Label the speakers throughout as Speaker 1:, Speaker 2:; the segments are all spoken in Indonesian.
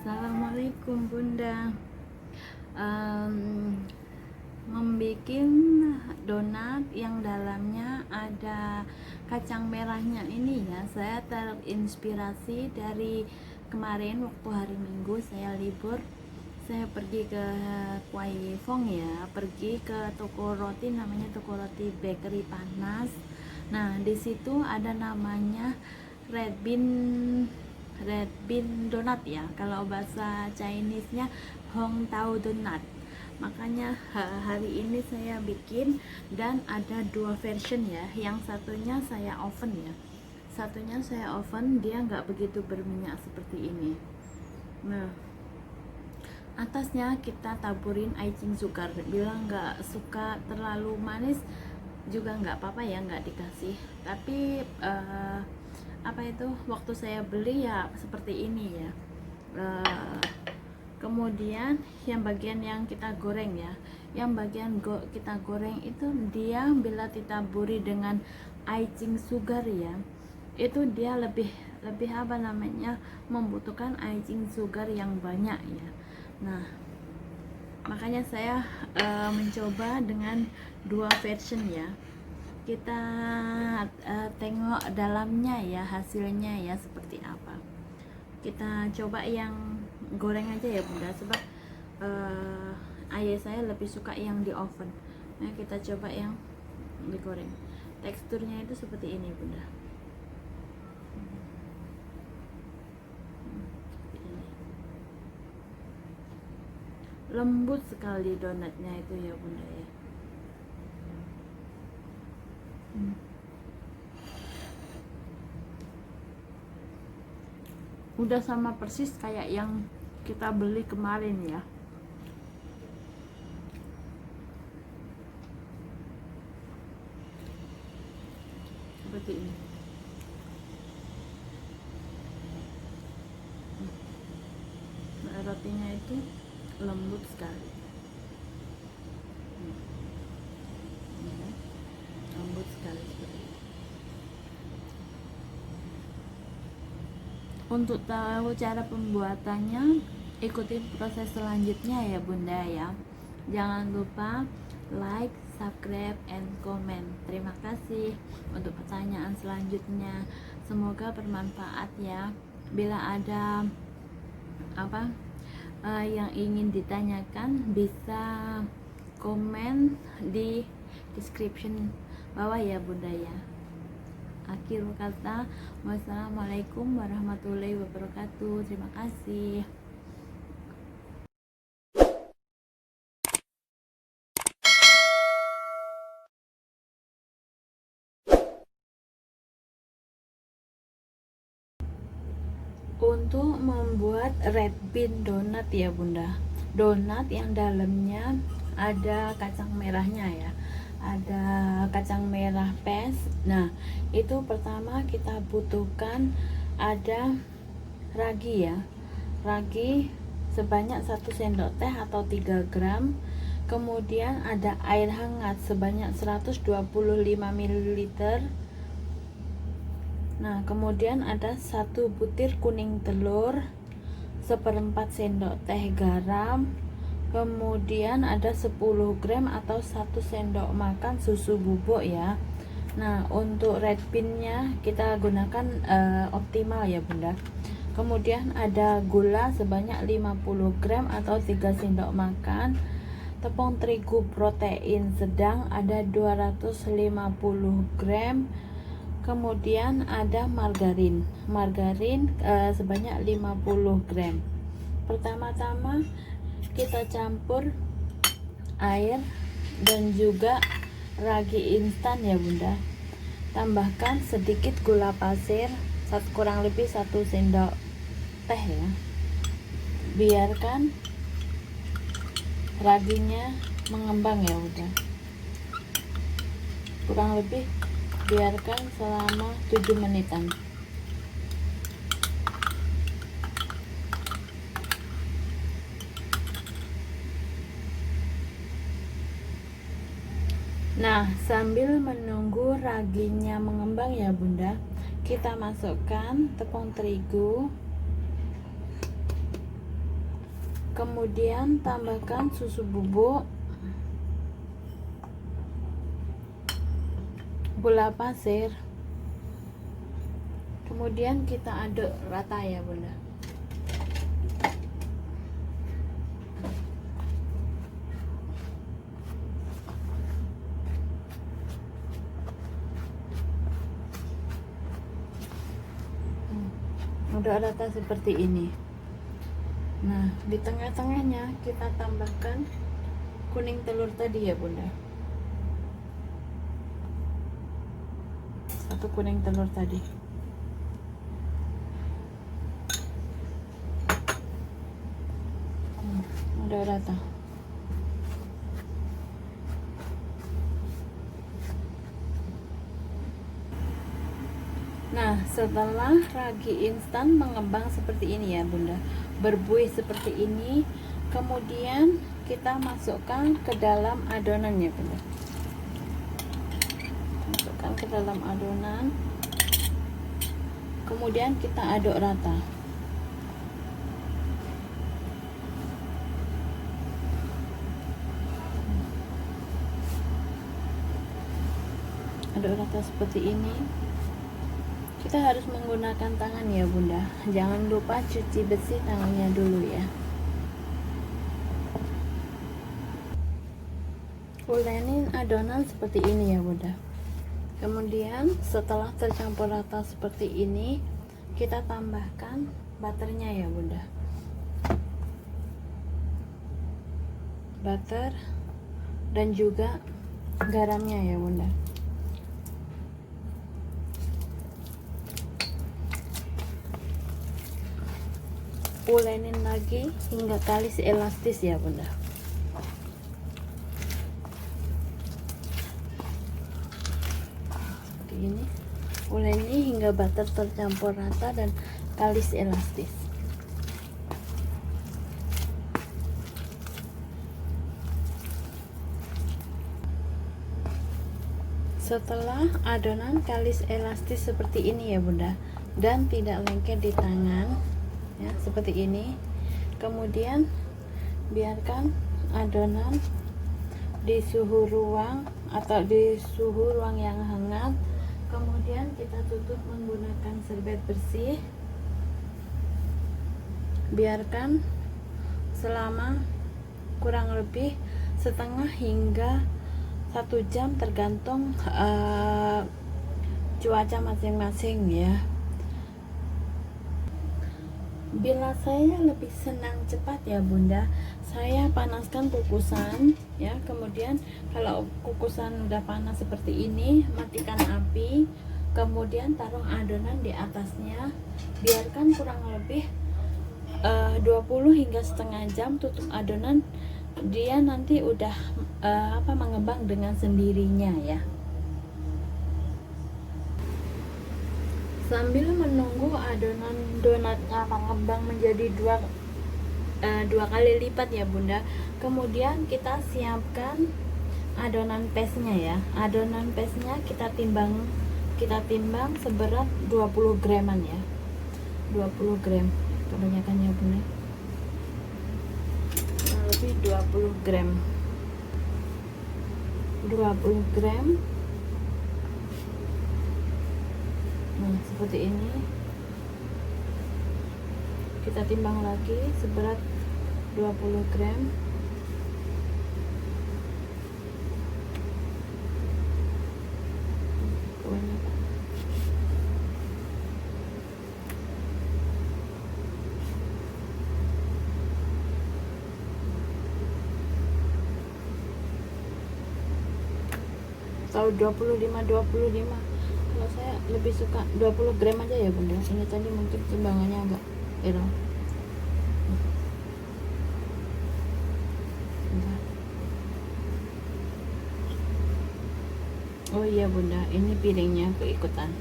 Speaker 1: Assalamualaikum Bunda. Membikin donat yang dalamnya ada kacang merahnya ini ya, saya terinspirasi dari kemarin waktu hari Minggu saya libur. Saya pergi ke Kwai Fong ya, pergi ke toko roti, namanya toko roti Bakery Panas. Nah, di situ ada namanya Red Bean donat ya, kalau bahasa Chinese-nya Hong Tao donat. Makanya hari ini saya bikin, dan ada dua version ya. Yang satunya saya oven ya, dia nggak begitu berminyak seperti ini. Nah, atasnya kita taburin icing sugar. Bilang nggak suka terlalu manis juga nggak apa-apa ya, nggak dikasih. Tapi waktu saya beli ya seperti ini ya. Kemudian yang bagian yang kita goreng ya, kita goreng itu dia bila ditaburi dengan icing sugar ya, itu dia lebih membutuhkan icing sugar yang banyak ya. Nah, makanya saya mencoba dengan dua version ya. Kita tengok dalamnya ya, hasilnya ya seperti apa. Kita coba yang goreng aja ya Bunda, sebab ayah saya lebih suka yang di oven. Nah, kita coba yang digoreng. Teksturnya itu seperti ini Bunda. Lembut sekali donatnya itu ya Bunda ya. Udah sama persis kayak yang kita beli kemarin ya. Seperti ini. Nah, rotinya itu lembut sekali. Lembut sekali seperti ini. Untuk tahu cara pembuatannya, ikuti proses selanjutnya ya Bunda ya. Jangan lupa like, subscribe, and comment. Terima kasih. Untuk pertanyaan selanjutnya, semoga bermanfaat ya. Bila ada yang ingin ditanyakan, bisa komen di description bawah ya Bunda ya. Akhir kata, wassalamualaikum warahmatullahi wabarakatuh. Terima kasih. Untuk membuat red bean donat ya Bunda, donat yang dalamnya ada kacang merahnya ya, ada kacang merah paste. Nah, itu pertama kita butuhkan ada ragi ya, ragi sebanyak 1 sendok teh atau 3 gram. Kemudian ada air hangat sebanyak 125 ml. Nah, kemudian ada 1 butir kuning telur, 1/4 sendok teh garam, kemudian ada 10 gram atau 1 sendok makan susu bubuk ya. Nah, untuk red bean-nya kita gunakan optimal ya Bunda. Kemudian ada gula sebanyak 50 gram atau 3 sendok makan, tepung terigu protein sedang ada 250 gram. Kemudian ada margarin sebanyak 50 gram. Pertama-tama kita campur air dan juga ragi instan ya Bunda. Tambahkan sedikit gula pasir, kurang lebih 1 sendok teh ya. Biarkan raginya mengembang ya udah. Kurang lebih biarkan selama 7 menitan. Nah, sambil menunggu raginya mengembang ya Bunda, kita masukkan tepung terigu Kemudian tambahkan susu bubuk, gula pasir, kemudian kita aduk rata ya bunda. Aduk rata seperti ini. Nah, di tengah-tengahnya kita tambahkan kuning telur tadi ya bunda. Satu kuning telur tadi. Udah rata. Nah, setelah ragi instan mengembang seperti ini ya bunda, berbuih seperti ini, kemudian kita masukkan ke dalam adonannya bunda. Masukkan ke dalam adonan, kemudian kita aduk rata. Aduk rata seperti ini. Kita harus menggunakan tangan ya bunda, jangan lupa cuci bersih tangannya dulu ya. Ulenin adonan seperti ini ya bunda. Kemudian setelah tercampur rata seperti ini, kita tambahkan butternya ya bunda. Butter dan juga garamnya ya bunda. Ulenin lagi hingga kalis elastis ya bunda. Seperti ini. Uleni hingga butter tercampur rata dan kalis elastis. Setelah adonan kalis elastis seperti ini ya bunda, dan tidak lengket di tangan ya, seperti ini, kemudian biarkan adonan di suhu ruang atau di suhu ruang yang hangat. Kemudian kita tutup menggunakan serbet bersih, biarkan selama kurang lebih setengah hingga 1 jam tergantung cuaca masing-masing ya. Bila saya lebih senang cepat ya bunda, saya panaskan kukusan ya. Kemudian kalau kukusan udah panas seperti ini, matikan api, kemudian taruh adonan di atasnya, biarkan kurang lebih 20 hingga setengah jam, tutup adonan, dia nanti udah mengembang dengan sendirinya ya. Sambil menunggu adonan donatnya mengembang menjadi dua kali lipat ya bunda, kemudian kita siapkan adonan pesnya ya. Adonan pesnya kita timbang seberat 20 graman ya, 20 gram kebanyakan ya bunda, lebih 20 gram. Nah, seperti ini. Kita timbang lagi seberat 20 gram. Kebanyakan. Atau 25. Kalau saya lebih suka 20 gram aja ya bunda. Ini tadi mungkin timbangannya agak error. Oh iya bunda, ini piringnya keikutan.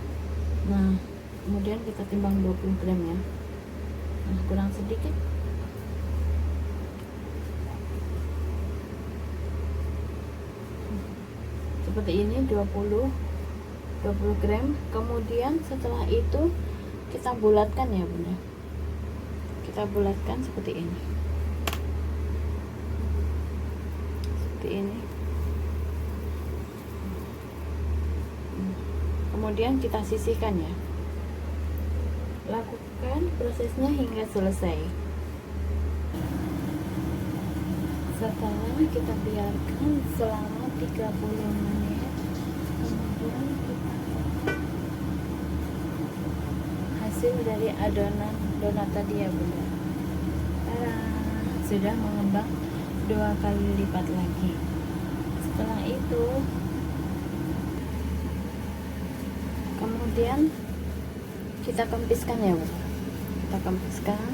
Speaker 1: Nah, kemudian kita timbang 20 gram ya. Nah, kurang sedikit. Seperti ini 20 gram. Kemudian setelah itu kita bulatkan ya bunda. Kita bulatkan seperti ini. seperti ini. Kemudian kita sisihkan ya. Lakukan prosesnya hingga selesai. Setelah kita biarkan selama 30 menit, kemudian kita hasil dari adonan donat tadi ya bunda. Sudah mengembang 2 kali lipat lagi. Setelah itu kemudian kita kempiskan ya bunda. Kita kempiskan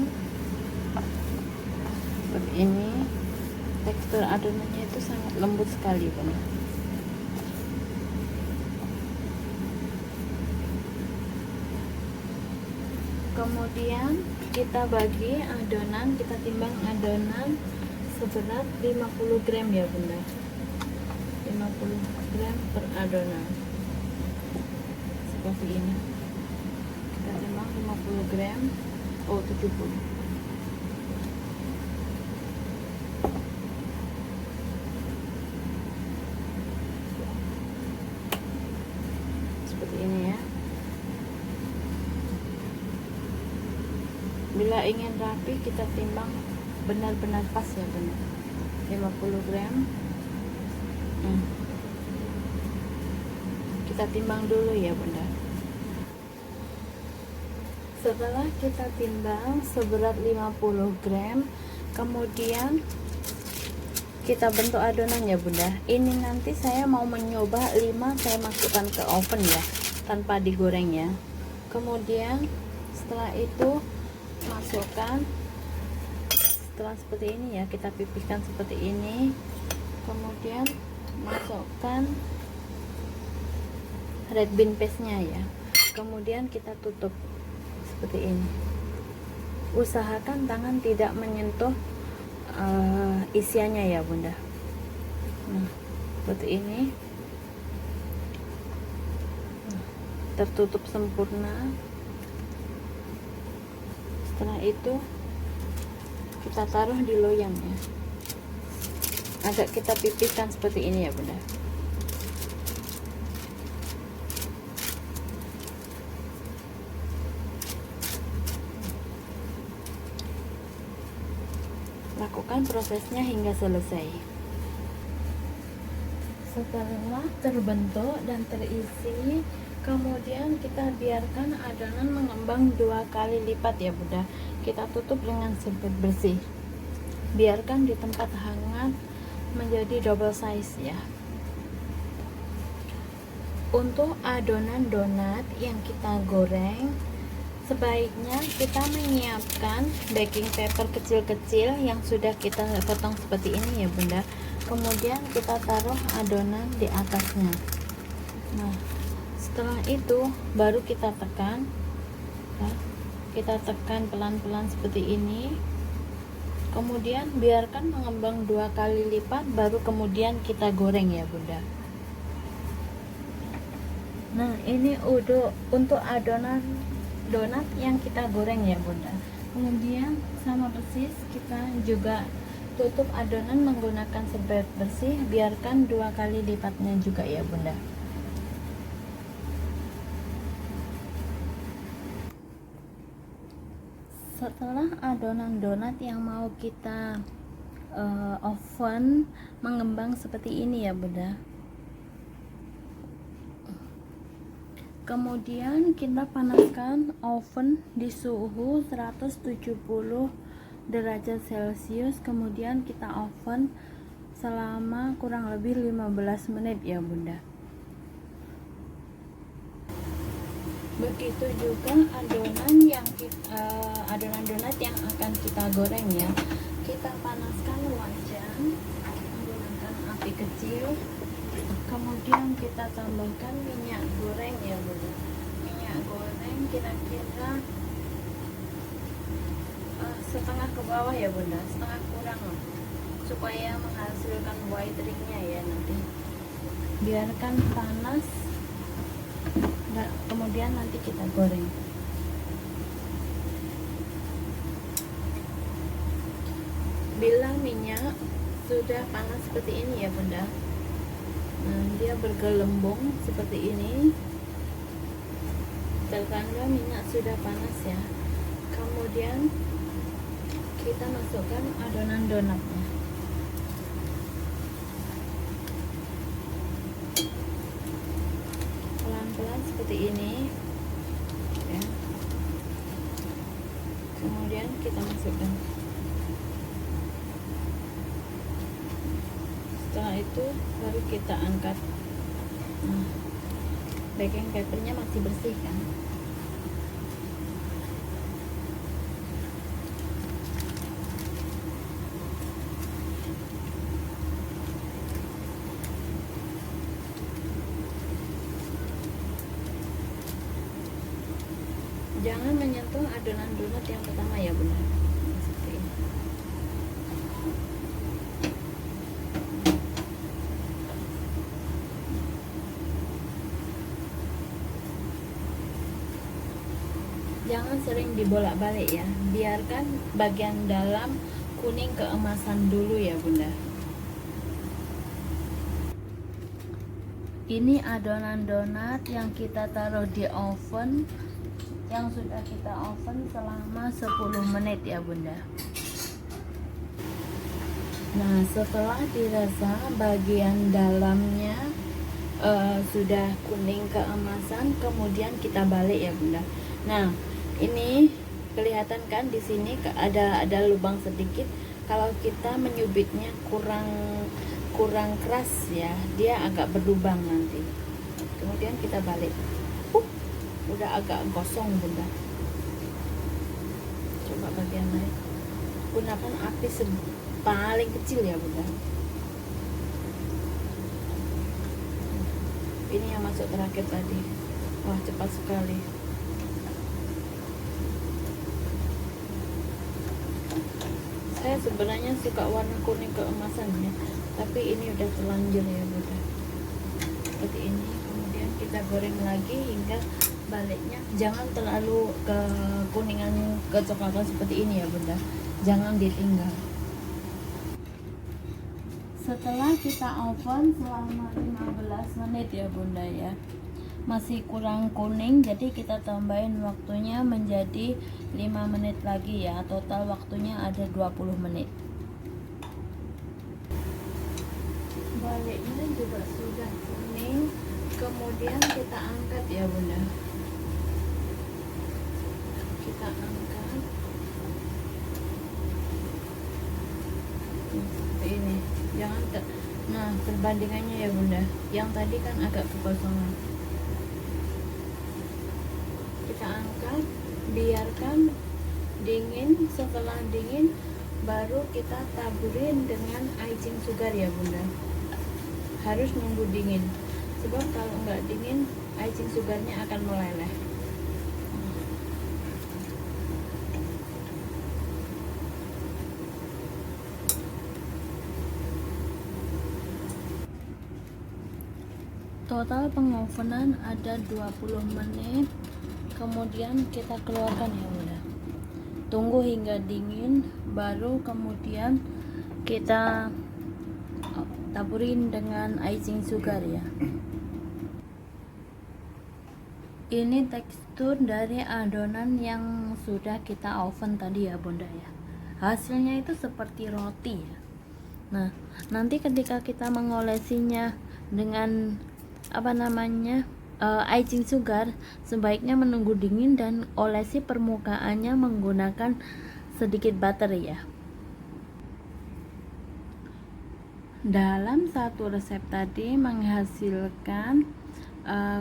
Speaker 1: seperti ini. Tekstur adonannya itu sangat lembut sekali bunda. Kemudian kita bagi adonan, kita timbang adonan seberat 50 gram ya bunda. 50 gram per adonan seperti ini. Kita timbang 50 gram. 70. Seperti ini ya. Bila ingin rapi, kita timbang benar-benar pas ya benar. 50 gram. Kita timbang dulu ya bunda. Setelah kita timbang seberat 50 gram, kemudian kita bentuk adonan ya bunda. Ini nanti saya mau mencoba 5, saya masukkan ke oven ya, tanpa digoreng ya. Kemudian setelah itu masukkan, setelah seperti ini ya, kita pipihkan seperti ini. Kemudian masukkan red bean paste nya ya. Kemudian kita tutup seperti ini. Usahakan tangan tidak menyentuh isiannya ya bunda. Nah, seperti ini. Tertutup sempurna. Setelah itu kita taruh di loyang ya. Agak kita pipihkan seperti ini ya bunda. Lakukan prosesnya hingga selesai. Setelah terbentuk dan terisi, kemudian kita biarkan adonan mengembang 2 kali lipat ya bunda. Kita tutup dengan sempit bersih. Biarkan di tempat hangat menjadi double size ya. Untuk adonan donat yang kita goreng, sebaiknya kita menyiapkan baking paper kecil-kecil yang sudah kita potong seperti ini ya bunda. Kemudian kita taruh adonan di atasnya. Nah, setelah itu baru kita tekan ya. Kita tekan pelan-pelan seperti ini. Kemudian biarkan mengembang 2 kali lipat, baru kemudian kita goreng ya bunda. Nah, ini udah untuk adonan donat yang kita goreng ya bunda. Kemudian sama persis kita juga tutup adonan menggunakan serbet bersih. Biarkan 2 kali lipatnya juga ya bunda. Setelah adonan donat yang mau kita oven mengembang seperti ini ya bunda. Kemudian kita panaskan oven di suhu 170 derajat Celcius. Kemudian kita oven selama kurang lebih 15 menit ya bunda. Begitu juga adonan donat yang akan kita goreng ya. Kita panaskan wajan menggunakan api kecil. Kemudian kita tambahkan minyak goreng ya bunda. Minyak goreng kira-kira setengah ke bawah ya bunda, setengah kurang lah, supaya menghasilkan white ringnya ya nanti. Biarkan panas. Nah, kemudian nanti kita goreng. Bila minyak sudah panas seperti ini ya bunda. Nah, dia bergelembung seperti ini, tertanda minyak sudah panas ya. Kemudian kita masukkan adonan donatnya. Pelan-pelan seperti ini ya. Kemudian kita masukkan. Setelah itu baru kita angkat. Nah, baking papernya masih bersih kan. Jangan menyentuh adonan donat yang pertama ya bunda. Seperti ini. Jangan sering dibolak-balik ya. Biarkan bagian dalam kuning keemasan dulu ya bunda. Ini adonan donat yang kita taruh di oven, yang sudah kita oven selama 10 menit ya bunda. Nah, setelah dirasa bagian dalamnya sudah kuning keemasan, kemudian kita balik ya bunda. Nah, ini kelihatan kan di sini ada lubang sedikit. Kalau kita menyubitnya kurang keras ya, dia agak berlubang nanti. Kemudian kita balik. Udah agak gosong bunda. Coba bagian lain. Gunakan api paling kecil ya bunda. Ini yang masuk terakhir tadi. Wah, cepat sekali. Saya sebenarnya suka warna kuning keemasan ya, tapi ini udah terlanjur ya bunda. Seperti ini. Kemudian kita goreng lagi hingga baliknya jangan terlalu ke kuningan kecoklatan seperti ini ya bunda. Jangan ditinggal. Setelah kita oven selama 15 menit ya bunda ya, masih kurang kuning, jadi kita tambahin waktunya menjadi 5 menit lagi ya. Total waktunya ada 20 menit. Baliknya juga sudah kuning, kemudian kita angkat ya bunda. Kita angkat seperti ini. Jangan nah, perbandingannya ya bunda, yang tadi kan agak kekosongan. Kita angkat, biarkan dingin. Setelah dingin baru kita taburin dengan icing sugar ya bunda. Harus nunggu dingin, sebab kalau nggak dingin icing sugarnya akan meleleh. Total pengovenan ada 20 menit. Kemudian kita keluarkan ya bunda. Tunggu hingga dingin, baru kemudian kita taburin dengan icing sugar ya. Ini tekstur dari adonan yang sudah kita oven tadi ya bunda ya. Hasilnya itu seperti roti ya. Nah, nanti ketika kita mengolesinya dengan icing sugar, sebaiknya menunggu dingin dan olesi permukaannya menggunakan sedikit butter ya. Dalam satu resep tadi menghasilkan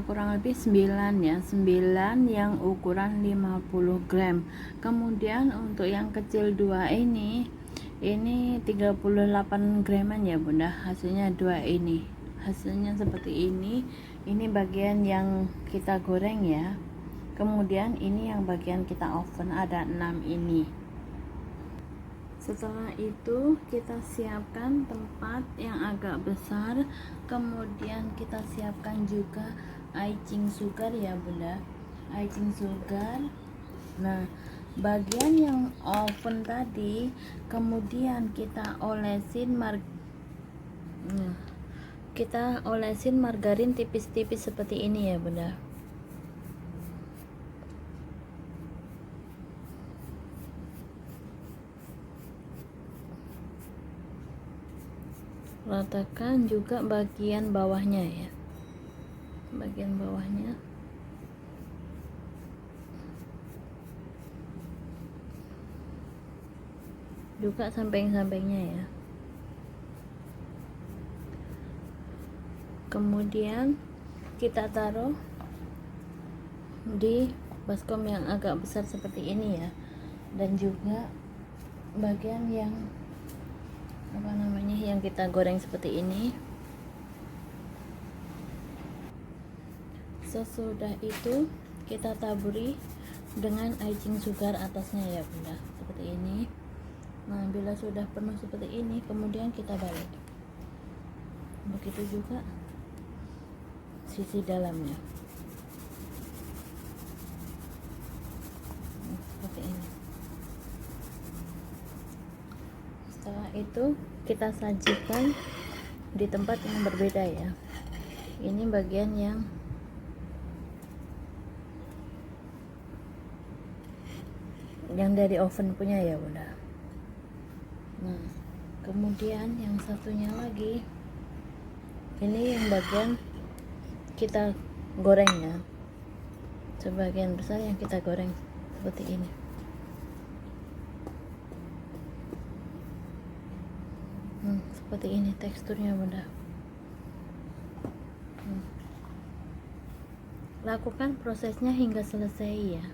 Speaker 1: kurang lebih 9 ya, 9 yang ukuran 50 gram. Kemudian untuk yang kecil 2 ini 38 graman ya bunda. Hasilnya 2 ini. Hasilnya seperti ini. Ini bagian yang kita goreng ya. Kemudian ini yang bagian kita oven, ada 6 ini. Setelah itu kita siapkan tempat yang agak besar. Kemudian kita siapkan juga icing sugar ya bunda. Icing sugar. Nah, bagian yang oven tadi kemudian kita olesin Nah, kita olesin margarin tipis-tipis seperti ini ya bunda. Ratakan juga bagian bawahnya ya, bagian bawahnya. Juga samping-sampingnya ya. Kemudian kita taruh di baskom yang agak besar seperti ini ya, dan juga bagian yang yang kita goreng seperti ini. Sesudah itu kita taburi dengan icing sugar atasnya ya bunda, seperti ini. Nah, bila sudah penuh seperti ini, kemudian kita balik. Begitu juga sisi dalamnya. Seperti ini. Setelah itu kita sajikan di tempat yang berbeda ya. Ini bagian yang dari oven punya ya bunda. Nah, kemudian yang satunya lagi, ini yang bagian kita goreng ya, sebagian besar yang kita goreng seperti ini. Seperti ini teksturnya bunda. Lakukan prosesnya hingga selesai ya.